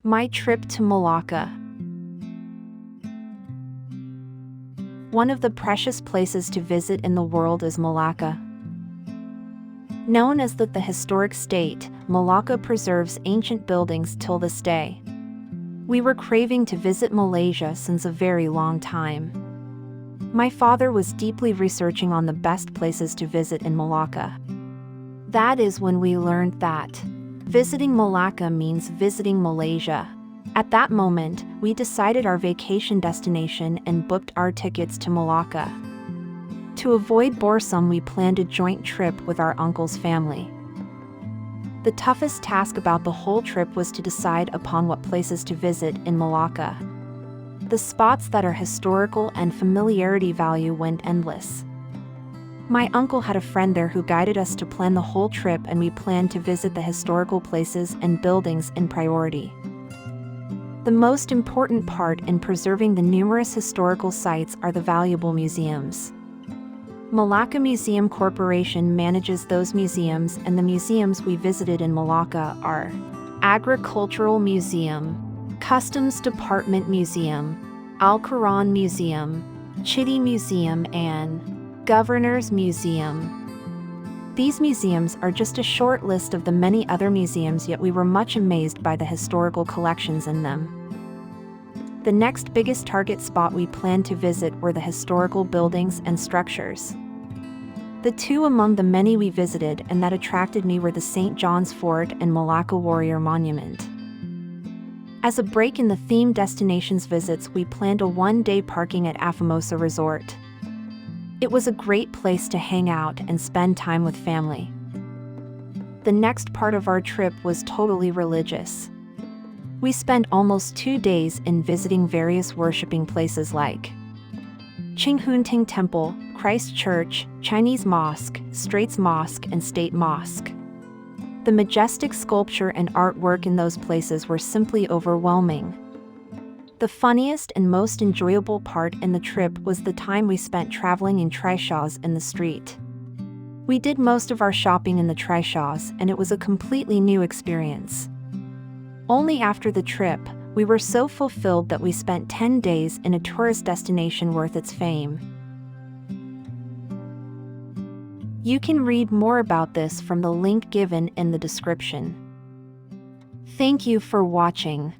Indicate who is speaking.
Speaker 1: My trip to Melaka. One of the precious places to visit in the world is Melaka. Known as the historic state, Melaka preserves ancient buildings till this day. We were craving to visit Malaysia since a very long time. My father was deeply researching on the best places to visit in Melaka. That is when we learned that visiting Melaka means visiting Malaysia. At that moment, we decided our vacation destination and booked our tickets to Melaka. To avoid boresome, we planned a joint trip with our uncle's family. The toughest task about the whole trip was to decide upon what places to visit in Melaka. The spots that are historical and familiarity value went endless. My uncle had a friend there who guided us to plan the whole trip, and we planned to visit the historical places and buildings in priority. The most important part in preserving the numerous historical sites are the valuable museums. Melaka Museum Corporation manages those museums, and the museums we visited in Melaka are Agricultural Museum, Customs Department Museum, Al-Quran Museum, Chitty Museum, and Governor's Museum. These museums are just a short list of the many other museums, yet we were much amazed by the historical collections in them. The next biggest target spot we planned to visit were the historical buildings and structures. The two among the many we visited and that attracted me were the St. John's Fort and Melaka Warrior Monument. As a break in the themed destinations visits, we planned a one-day parking at Afamosa Resort. It was a great place to hang out and spend time with family. The next part of our trip was totally religious. We spent almost 2 days in visiting various worshiping places like Chinghunting Temple, Christ Church, Chinese Mosque, Straits Mosque, and State Mosque. The majestic sculpture and artwork in those places were simply overwhelming. The funniest and most enjoyable part in the trip was the time we spent traveling in trishaws in the street. We did most of our shopping in the trishaws, and it was a completely new experience. Only after the trip, we were so fulfilled that we spent 10 days in a tourist destination worth its fame. You can read more about this from the link given in the description. Thank you for watching.